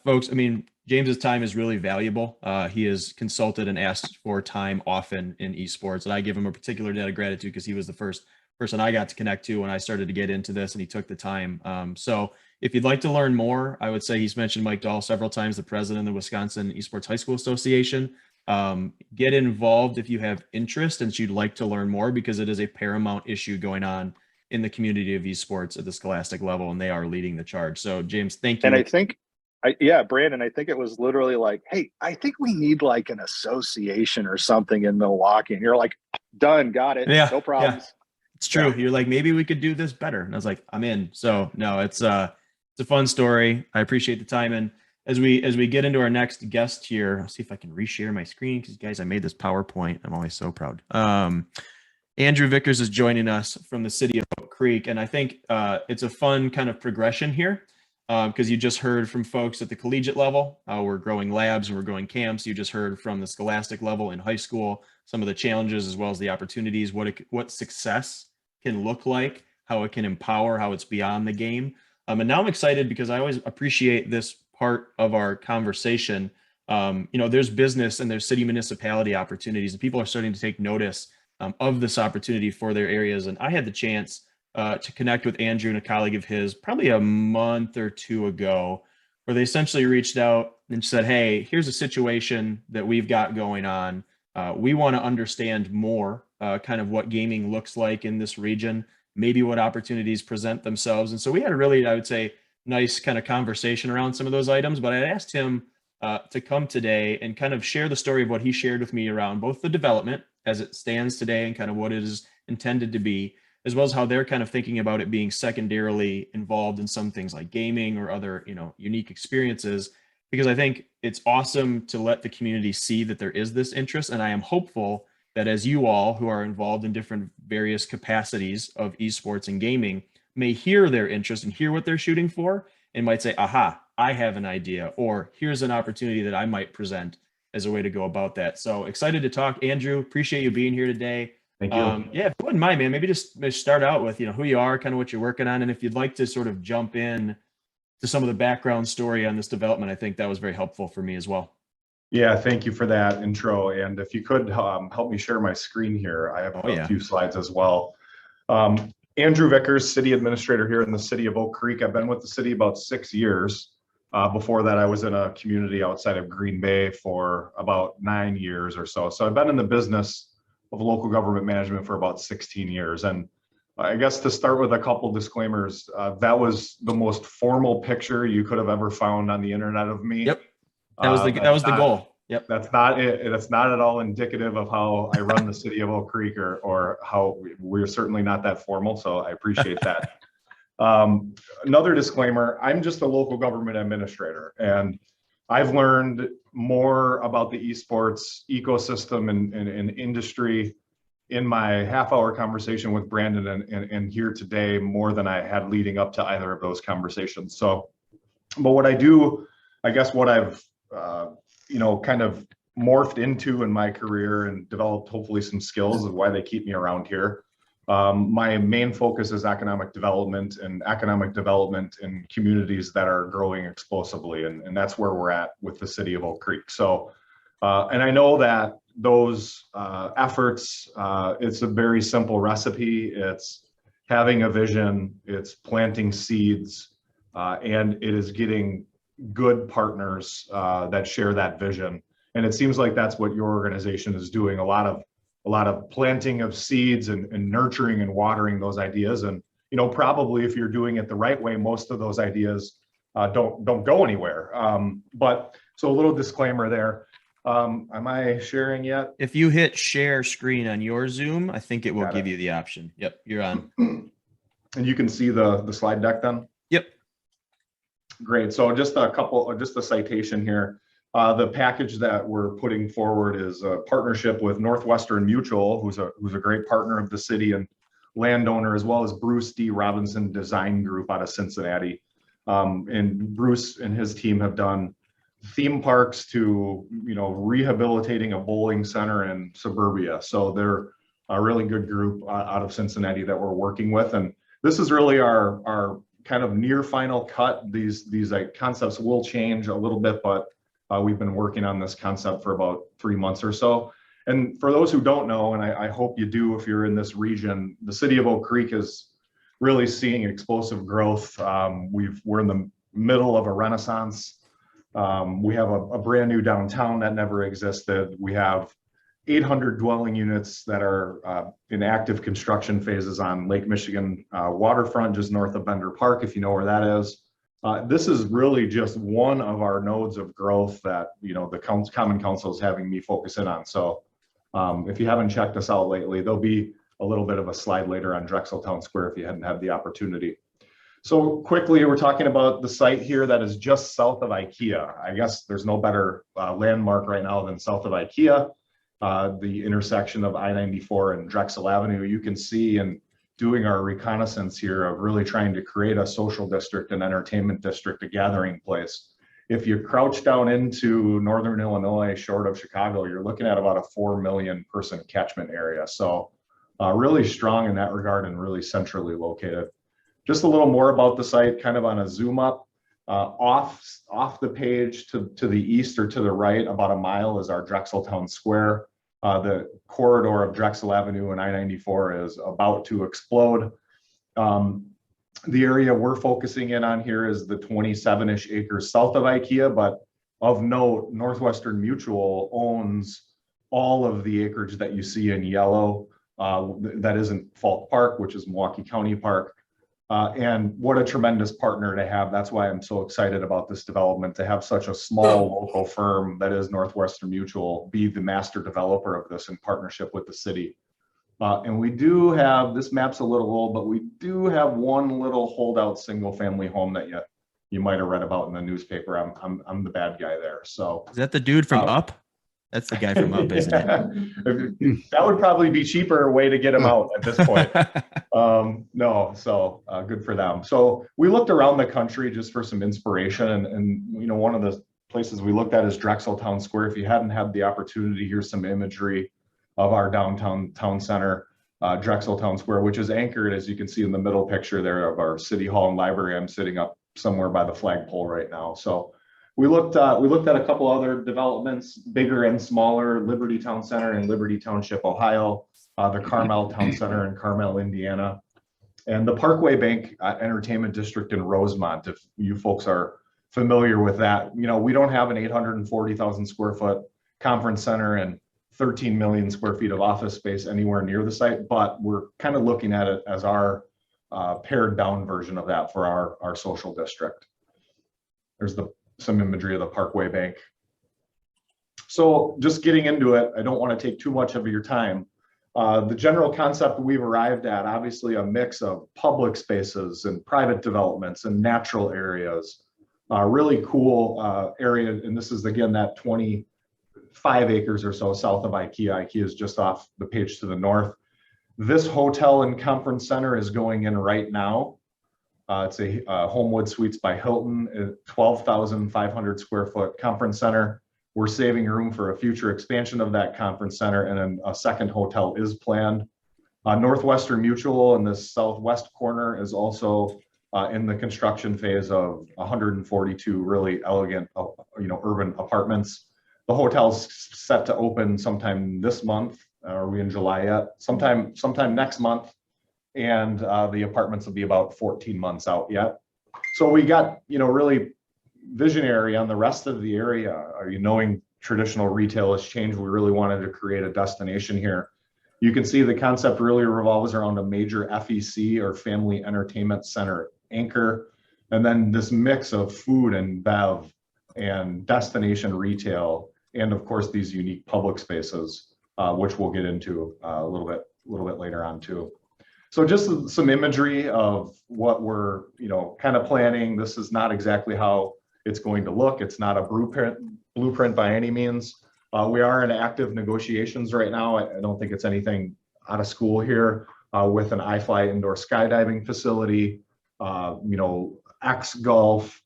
folks, I mean, James's time is really valuable. He has consulted and asked for time often in esports, and I give him a particular debt of gratitude because he was the first person I got to connect to when I started to get into this, and he took the time. So if you'd like to learn more, I would say he's mentioned Mike Dahl several times, the president of the Wisconsin Esports High School Association. Get involved if you have interest and you'd like to learn more, because it is a paramount issue going on in the community of esports at the scholastic level, and they are leading the charge. So James, thank you. And I think, Brandon, I think it was literally like, hey, I think we need like an association or something in Milwaukee. And you're like, done, got it. Yeah, no problems. Yeah. It's true. You're like, maybe we could do this better. And I was like, I'm in. So no, it's a fun story. I appreciate the time. And as we get into our next guest here, I'll see if I can reshare my screen, because guys, I made this PowerPoint. I'm always so proud. Andrew Vickers is joining us from the city of Oak Creek. And I think it's a fun kind of progression here, because you just heard from folks at the collegiate level. We're growing labs and we're growing camps. You just heard from the scholastic level in high school, some of the challenges as well as the opportunities, what success can look like, how it can empower, how it's beyond the game. And now I'm excited because I always appreciate this part of our conversation. There's business and there's city municipality opportunities, and people are starting to take notice of this opportunity for their areas. And I had the chance to connect with Andrew and a colleague of his probably a month or two ago, where they essentially reached out and said, hey, here's a situation that we've got going on. We want to understand more kind of what gaming looks like in this region, maybe what opportunities present themselves. And so we had a really, I would say, nice kind of conversation around some of those items. But I asked him to come today and kind of share the story of what he shared with me around both the development as it stands today and kind of what it is intended to be, as well as how they're kind of thinking about it being secondarily involved in some things like gaming or other, unique experiences. Because I think it's awesome to let the community see that there is this interest. And I am hopeful that as you all who are involved in different various capacities of esports and gaming may hear their interest and hear what they're shooting for, and might say, aha, I have an idea, or here's an opportunity that I might present as a way to go about that. So excited to talk. Andrew, appreciate you being here today. Thank you. Yeah, if you wouldn't mind, man, maybe just start out with, who you are, kind of what you're working on. And if you'd like to sort of jump in to some of the background story on this development, I think that was very helpful for me as well. Yeah, thank you for that intro. And if you could help me share my screen here, I have a few slides as well. Andrew Vickers, city administrator here in the city of Oak Creek. I've been with the city about 6 years. Before that, I was in a community outside of Green Bay for about 9 years or so. So I've been in the business of local government management for about 16 years. And I guess to start with a couple disclaimers, that was the most formal picture you could have ever found on the internet of me. Yep, that was the goal. Yep, that's not it. That's not at all indicative of how I run the city of Oak Creek, or how we're certainly not that formal. So I appreciate that. Another disclaimer: I'm just a local government administrator, and I've learned more about the esports ecosystem and industry in my half-hour conversation with Brandon and here today more than I had leading up to either of those conversations. So, but what I do, I guess what I've, kind of morphed into in my career and developed hopefully some skills is why they keep me around here. My main focus is economic development in communities that are growing explosively. And that's where we're at with the city of Oak Creek. So And I know that those efforts, it's a very simple recipe. It's having a vision, it's planting seeds, and it is getting good partners that share that vision. And it seems like that's what your organization is doing, a lot of planting of seeds and nurturing and watering those ideas. And, probably if you're doing it the right way, most of those ideas don't go anywhere. But so a little disclaimer there. Am I sharing yet? If you hit share screen on your Zoom, I think it will Got give it. you the option. Yep, you're on. And you can see the slide deck then? Yep. Great. So just a citation here. The package that we're putting forward is a partnership with Northwestern Mutual, who's a great partner of the city and landowner, as well as Bruce D. Robinson Design Group out of Cincinnati. And Bruce and his team have done theme parks to, rehabilitating a bowling center in suburbia. So they're a really good group out of Cincinnati that we're working with. And this is really our kind of near final cut. These like concepts will change a little bit, but we've been working on this concept for about 3 months or so. And for those who don't know, and I hope you do if you're in this region, the city of Oak Creek is really seeing explosive growth. We're in the middle of a renaissance. We have a brand new downtown that never existed. We have 800 dwelling units that are in active construction phases on Lake Michigan waterfront, just north of Bender Park, if you know where that is. This is really just one of our nodes of growth that, the Common Council is having me focus in on. So if you haven't checked us out lately, there'll be a little bit of a slide later on Drexel Town Square if you hadn't had the opportunity. So quickly, we're talking about the site here that is just south of IKEA. I guess there's no better landmark right now than south of IKEA. The intersection of I-94 and Drexel Avenue. You can see in doing our reconnaissance here of really trying to create a social district, an entertainment district, a gathering place. If you crouch down into Northern Illinois, short of Chicago, you're looking at about a 4 million person catchment area. So really strong in that regard and really centrally located. Just a little more about the site, kind of on a zoom up. Off the page to the east or to the right, about a mile, is our Drexel Town Square. The corridor of Drexel Avenue and I-94 is about to explode. The area we're focusing in on here is the 27-ish acres south of IKEA, but of note, Northwestern Mutual owns all of the acreage that you see in yellow. That isn't Falk Park, which is Milwaukee County Park. And what a tremendous partner to have. That's why I'm so excited about this development, to have such a small local firm that is Northwestern Mutual be the master developer of this in partnership with the city. And we do have, this map's a little old, but we do have one little holdout single family home that you might have read about in the newspaper. I'm the bad guy there. So Is that the dude from Up? That's the guy from Up, isn't it? That would probably be cheaper way to get him out at this point. No, so good for them. So we looked around the country just for some inspiration, and one of the places we looked at is Drexel Town Square. If you hadn't had the opportunity, here's some imagery of our downtown town center, Drexel Town Square, which is anchored, as you can see in the middle picture there, of our city hall and library. I'm sitting up somewhere by the flagpole right now. So we looked at a couple other developments, bigger and smaller: Liberty Town Center in Liberty Township, Ohio, the Carmel Town Center in Carmel, Indiana, and the Parkway Bank Entertainment District in Rosemont. If you folks are familiar with that, we don't have an 840,000 square foot conference center and 13 million square feet of office space anywhere near the site, but we're kind of looking at it as our pared down version of that for our social district. There's some imagery of the Parkway Bank. So just getting into it, I don't want to take too much of your time. The general concept we've arrived at, obviously a mix of public spaces and private developments and natural areas, really cool area. And this is, again, that 25 acres or so south of IKEA. IKEA is just off the page to the north. This hotel and conference center is going in right now. It's a Homewood Suites by Hilton, 12,500 square foot conference center. We're saving room for a future expansion of that conference center, and then a second hotel is planned. Northwestern Mutual in the southwest corner is also in the construction phase of 142 really elegant, urban apartments. The hotel's set to open sometime this month. Are we in July yet? Sometime next month. And the apartments will be about 14 months out yet. So we got, really visionary on the rest of the area. Are you knowing traditional retail has changed? We really wanted to create a destination here. You can see the concept really revolves around a major FEC or family entertainment center anchor. And then this mix of food and bev and destination retail. And of course, these unique public spaces, which we'll get into a little bit later on too. So just some imagery of what we're, kind of planning. This is not exactly how it's going to look. It's not a blueprint by any means. We are in active negotiations right now. I don't think it's anything out of school here with an iFly indoor skydiving facility, X golf,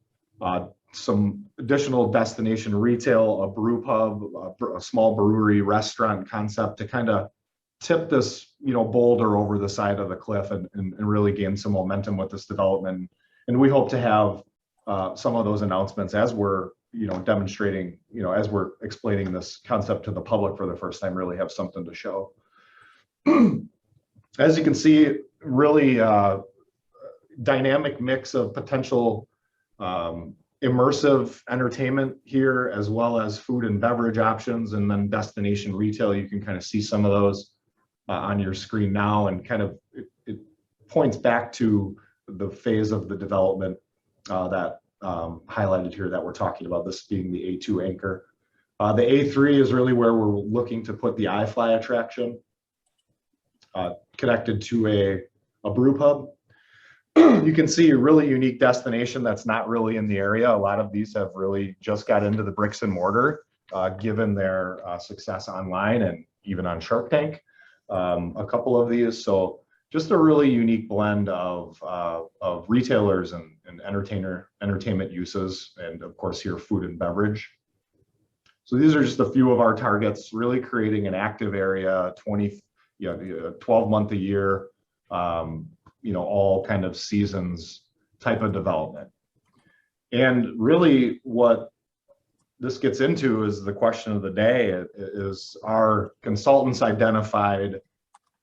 some additional destination retail, a brew pub, a small brewery restaurant concept to kind of tip this, boulder over the side of the cliff and really gain some momentum with this development. And we hope to have some of those announcements as we're, demonstrating, as we're explaining this concept to the public for the first time, really have something to show. As you can see, really dynamic mix of potential immersive entertainment here, as well as food and beverage options, and then destination retail. You can kind of see some of those on your screen now, and kind of it points back to the phase of the development that highlighted here that we're talking about, this being the A2 anchor. The A3 is really where we're looking to put the iFly attraction connected to a brew pub. You can see a really unique destination that's not really in the area. A lot of these have really just got into the bricks and mortar, given their success online and even on Shark Tank, a couple of these. So just a really unique blend of retailers and entertainment uses, and of course here food and beverage. So these are just a few of our targets, really creating an active area, 12 month a year, all kind of seasons type of development. And really what this gets into is the question of the day is, our consultants identified,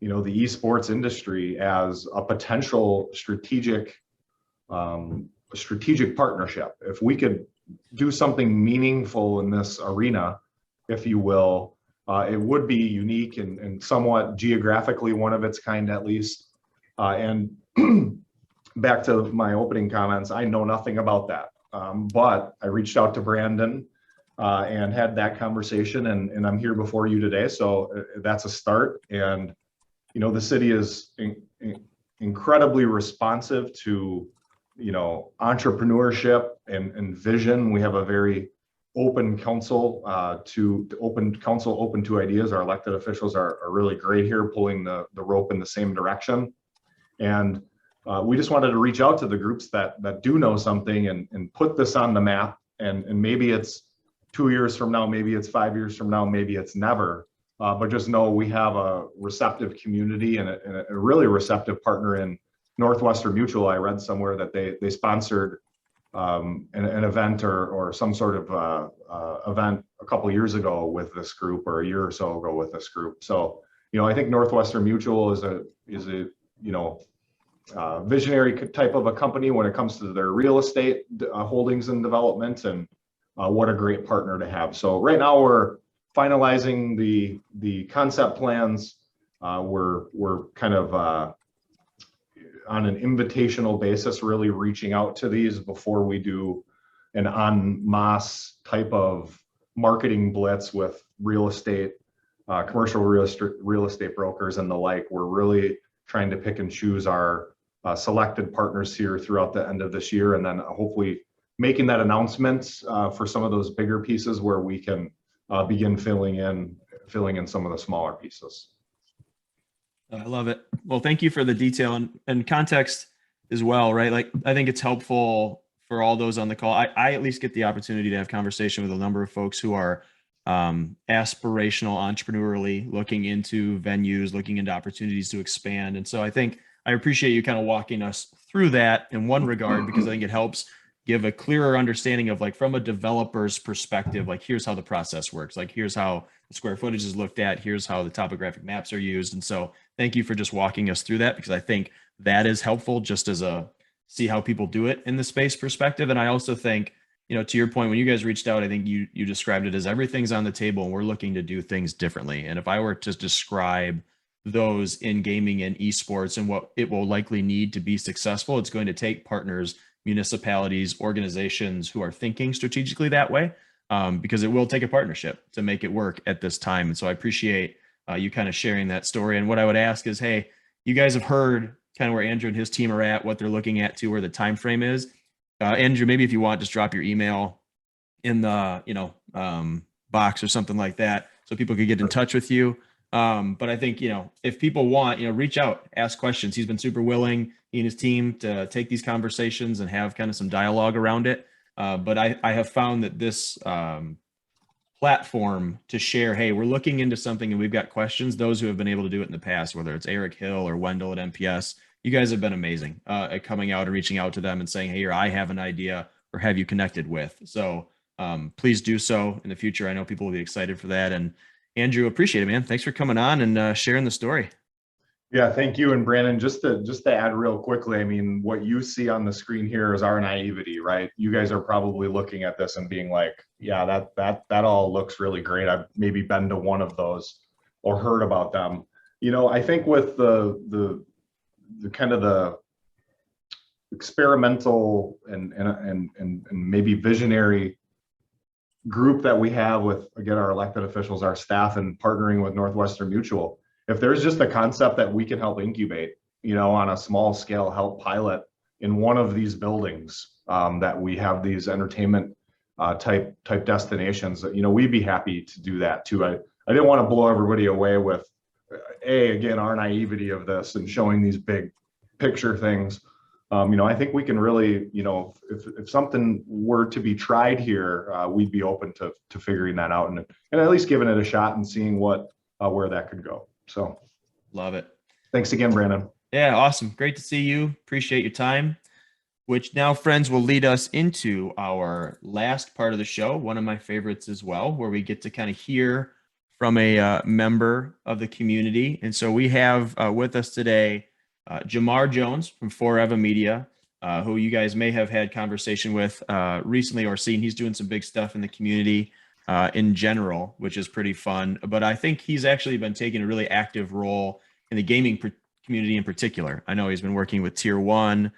the esports industry as a potential strategic partnership. If we could do something meaningful in this arena, if you will, it would be unique and somewhat geographically one of its kind, at least. And back to my opening comments, I know nothing about that, but I reached out to Brandon and had that conversation, and I'm here before you today. So that's a start. And the city is incredibly responsive to entrepreneurship and vision. We have a very open council open to ideas. Our elected officials are really great here, pulling the rope in the same direction. And we just wanted to reach out to the groups that do know something and put this on the map. And maybe it's 2 years from now, maybe it's 5 years from now, maybe it's never. But just know we have a receptive community and a really receptive partner in Northwestern Mutual. I read somewhere that they sponsored an event or some sort of event a couple years ago with this group, or a year or so ago with this group. So, I think Northwestern Mutual is a visionary type of a company when it comes to their real estate holdings and development, and what a great partner to have. So right now we're finalizing the concept plans. We're kind of on an invitational basis, really reaching out to these before we do an en masse type of marketing blitz with real estate, commercial real estate brokers and the like. We're really trying to pick and choose our selected partners here throughout the end of this year, and then hopefully making that announcement for some of those bigger pieces where we can begin filling in some of the smaller pieces. I love it. Well, thank you for the detail and context as well, right? Like, I think it's helpful for all those on the call. I at least get the opportunity to have conversation with a number of folks who are aspirational, entrepreneurially looking into venues, looking into opportunities to expand. And so I think I appreciate you kind of walking us through that in one regard, because I think it helps give a clearer understanding of, like, from a developer's perspective, like, here's how the process works. Like, here's how the square footage is looked at. Here's how the topographic maps are used. And so thank you for just walking us through that, because I think that is helpful just as a see how people do it in the space perspective. And I also think, to your point, when you guys reached out, I think you described it as everything's on the table and we're looking to do things differently. And if I were to describe those in gaming and esports and what it will likely need to be successful, it's going to take partners, municipalities, organizations who are thinking strategically that way, because it will take a partnership to make it work at this time. And so I appreciate you kind of sharing that story. And what I would ask is, hey, you guys have heard kind of where Andrew and his team are at, what they're looking at, to where the time frame is. Andrew, maybe if you want, just drop your email in the box or something like that, so people could get in touch with you. But I think, if people want, reach out, ask questions. He's been super willing, he and his team, to take these conversations and have kind of some dialogue around it. But I have found that this platform to share, hey, we're looking into something and we've got questions, those who have been able to do it in the past, whether it's Eric Hill or Wendell at MPS, you guys have been amazing at coming out and reaching out to them and saying, hey, here, I have an idea, or have you connected with. So please do so in the future. I know people will be excited for that. And Andrew, appreciate it, man. Thanks for coming on and sharing the story. Yeah, thank you. And Brandon, just to add real quickly, I mean, what you see on the screen here is our naivety, right? You guys are probably looking at this and being like, yeah, that all looks really great. I've maybe been to one of those or heard about them. I think with the kind of the experimental and maybe visionary group that we have with, again, our elected officials, our staff, and partnering with Northwestern Mutual, if there's just a concept that we can help incubate, on a small scale, help pilot in one of these buildings, that we have these entertainment type destinations, we'd be happy to do that too. I didn't want to blow everybody away with again, our naivety of this and showing these big picture things. I think we can really, if something were to be tried here, we'd be open to figuring that out and at least giving it a shot and seeing where that could go. So love it. Thanks again, Brandon. Yeah, awesome. Great to see you. Appreciate your time, which now, friends, will lead us into our last part of the show, one of my favorites as well, where we get to kind of hear from a member of the community. And so we have with us today Jamar Jones from Forever Media, who you guys may have had conversation with recently or seen. He's doing some big stuff in the community in general, which is pretty fun. But I think he's actually been taking a really active role in the gaming community in particular. I know he's been working with Tier 1.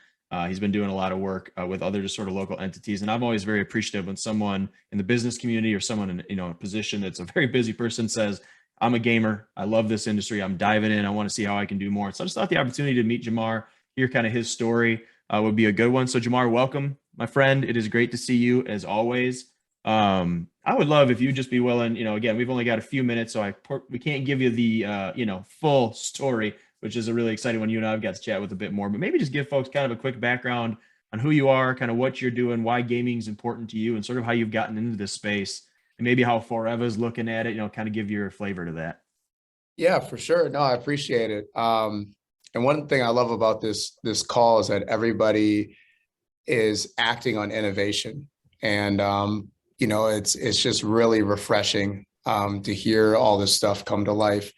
He's been doing a lot of work with other just sort of local entities. And I'm always very appreciative when someone in the business community or someone in a position that's a very busy person says, I'm a gamer, I love this industry, I'm diving in, I want to see how I can do more. So I just thought the opportunity to meet Jamar, hear kind of his story would be a good one. So Jamar, welcome, my friend. It is great to see you as always. I would love if you'd just be willing, again, we've only got a few minutes, so we can't give you the, full story, which is a really exciting one. You and I have got to chat with a bit more, but maybe just give folks kind of a quick background on who you are, kind of what you're doing, why gaming is important to you, and sort of how you've gotten into this space, and maybe how Forever's looking at it, kind of give your flavor to that. Yeah, for sure. No, I appreciate it. And one thing I love about this call is that everybody is acting on innovation. And, it's just really refreshing to hear all this stuff come to life.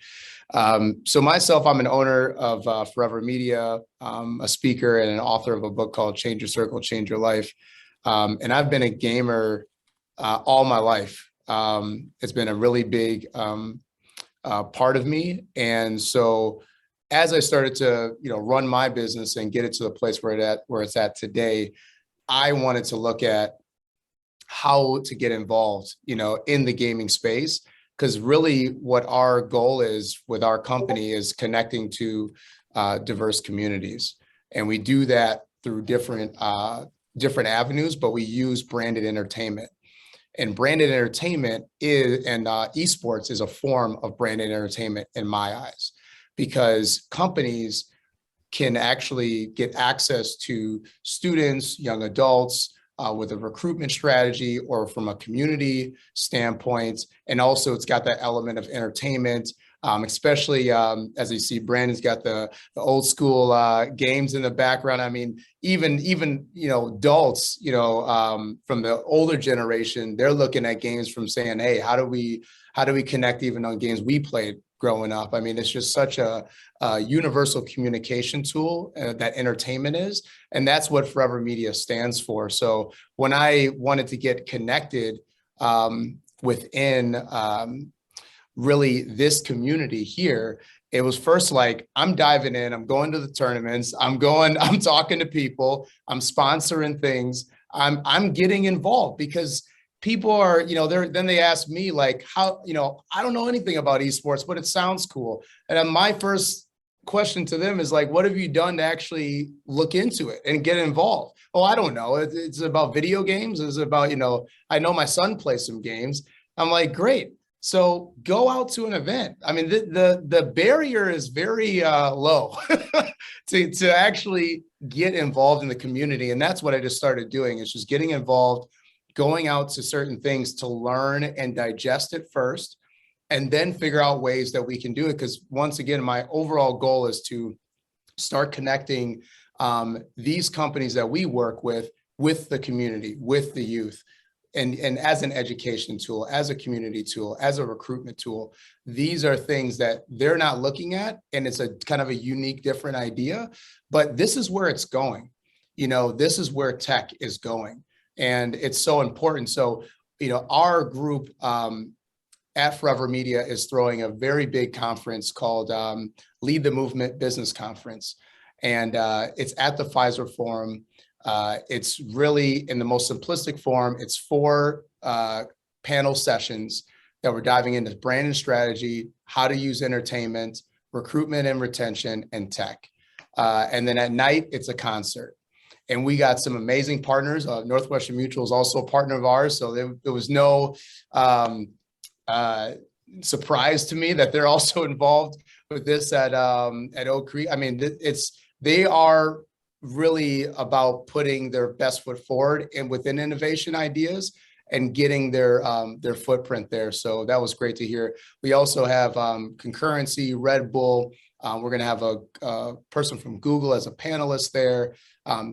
So myself, I'm an owner of Forever Media, a speaker and an author of a book called Change Your Circle, Change Your Life. And I've been a gamer all my life. It's been a really big part of me. And so as I started to, run my business and get it to the place where it's at today, I wanted to look at how to get involved, in the gaming space. Because really what our goal is with our company is connecting to diverse communities. And we do that through different avenues, but we use branded entertainment. And branded entertainment and esports is a form of branded entertainment in my eyes, because companies can actually get access to students, young adults, with a recruitment strategy or from a community standpoint. And also it's got that element of entertainment, especially as you see, Brandon's got the old school games in the background. I mean, even adults, from the older generation, they're looking at games from saying, hey, how do we connect even on games we played growing up? I mean, it's just such a universal communication tool that entertainment is, and that's what Forever Media stands for. So when I wanted to get connected within really this community here, it was first like, I'm diving in, I'm going to the tournaments, I'm talking to people, I'm sponsoring things, I'm getting involved, because people are, then they ask me like, how, I don't know anything about esports, but it sounds cool. And my first question to them is like, what have you done to actually look into it and get involved? Oh, I don't know. It's about video games. It's about, I know my son plays some games. I'm like, great. So go out to an event. I mean, the barrier is very low to actually get involved in the community. And that's what I just started doing, is just getting involved, going out to certain things to learn and digest it first, and then figure out ways that we can do it. Because once again, my overall goal is to start connecting these companies that we work with the community, with the youth. And as an education tool, as a community tool, as a recruitment tool, these are things that they're not looking at. And it's a kind of a unique, different idea, but this is where it's going. This is where tech is going. And it's so important. So, our group at Forever Media is throwing a very big conference called Lead the Movement Business Conference. And it's at the Pfizer Forum. It's really, in the most simplistic form, it's 4 panel sessions that we're diving into brand and strategy, how to use entertainment, recruitment and retention, and tech. And then at night, it's a concert. And we got some amazing partners. Northwestern Mutual is also a partner of ours. So there was no surprise to me that they're also involved with this at Oak Creek. I mean, they are really about putting their best foot forward and within innovation ideas and getting their footprint there. So that was great to hear. We also have Concurrency, Red Bull. We're going to have a person from Google as a panelist there,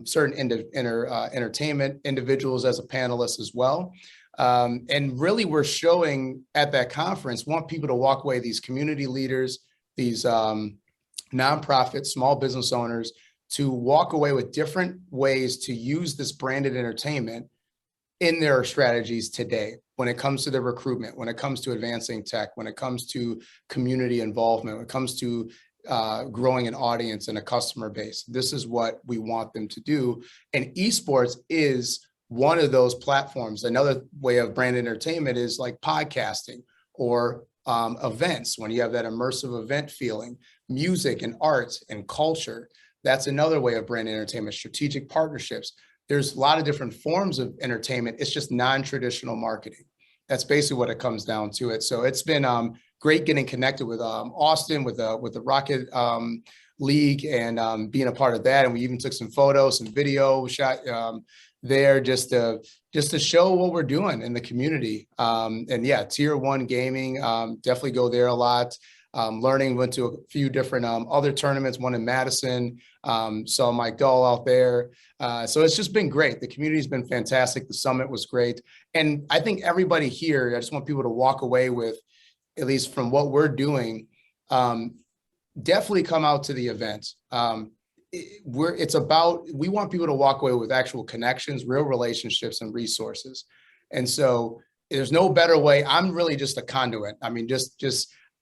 certain entertainment individuals as a panelist as well. And really, we're showing at that conference, want people to walk away, these community leaders, these nonprofit, small business owners, to walk away with different ways to use this branded entertainment in their strategies today, when it comes to their recruitment, when it comes to advancing tech, when it comes to community involvement, when it comes to growing an audience and a customer base. This is what we want them to do. And esports is one of those platforms. Another way of branded entertainment is like podcasting or events, when you have that immersive event feeling, music and arts and culture. That's another way of brand entertainment, strategic partnerships. There's a lot of different forms of entertainment. It's just non-traditional marketing. That's basically what it comes down to it. So it's been great getting connected with Austin, with the Rocket League, and being a part of that. And we even took some photos, some video shot there just to show what we're doing in the community. And yeah, Tier 1 gaming, definitely go there a lot. Learning, went to a few different other tournaments, one in Madison, saw Mike Dahl out there. So it's just been great. The community's been fantastic. The summit was great. And I think everybody here, I just want people to walk away with, at least from what we're doing, definitely come out to the event. We want people to walk away with actual connections, real relationships, and resources. And so there's no better way. I'm really just a conduit. I mean,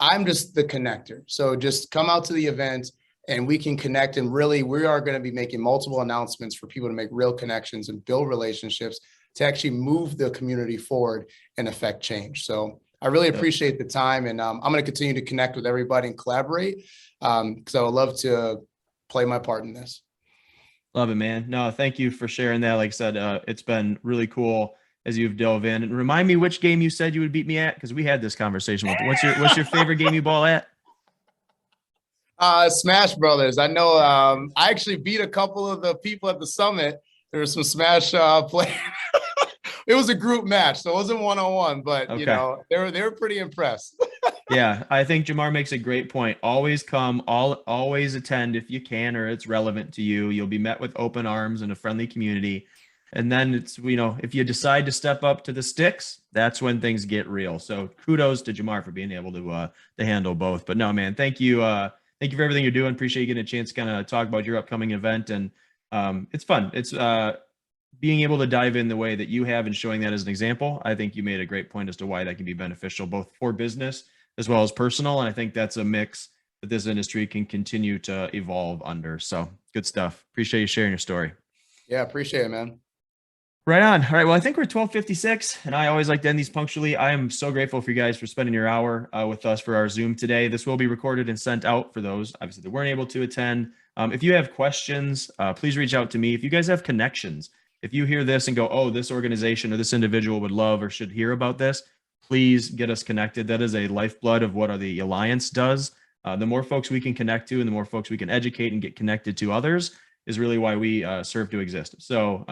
I'm just the connector. So just come out to the event and we can connect. And really, we are going to be making multiple announcements for people to make real connections and build relationships to actually move the community forward and affect change. So I really appreciate the time. And I'm going to continue to connect with everybody and collaborate because I would love to play my part in this. Love it, man. No, thank you for sharing that. Like I said, it's been really cool as you've dove in. And remind me which game you said you would beat me at, because we had this conversation. What's your favorite game you ball at? Smash Brothers. I know I actually beat a couple of the people at the summit. There were some Smash players. It was a group match, so it wasn't one-on-one, but okay. They were pretty impressed. Yeah, I think Jamar makes a great point. Always come, always attend if you can or it's relevant to you. You'll be met with open arms and a friendly community. And then it's, if you decide to step up to the sticks, that's when things get real. So kudos to Jamar for being able to handle both. But no, man, thank you. Thank you for everything you're doing. Appreciate you getting a chance to kind of talk about your upcoming event. And it's fun. It's being able to dive in the way that you have and showing that as an example. I think you made a great point as to why that can be beneficial both for business as well as personal. And I think that's a mix that this industry can continue to evolve under. So good stuff. Appreciate you sharing your story. Yeah, appreciate it, man. Right on. All right. Well, I think we're 12:56, and I always like to end these punctually. I am so grateful for you guys for spending your hour with us for our Zoom today. This will be recorded and sent out for those obviously that weren't able to attend. If you have questions, please reach out to me. If you guys have connections, if you hear this and go, oh, this organization or this individual would love or should hear about this, please get us connected. That is a lifeblood of what the Alliance does. The more folks we can connect to and the more folks we can educate and get connected to others is really why we serve to exist. So,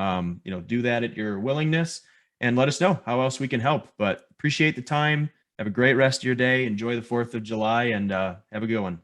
do that at your willingness and let us know how else we can help. But appreciate the time. Have a great rest of your day. Enjoy the 4th of July and have a good one.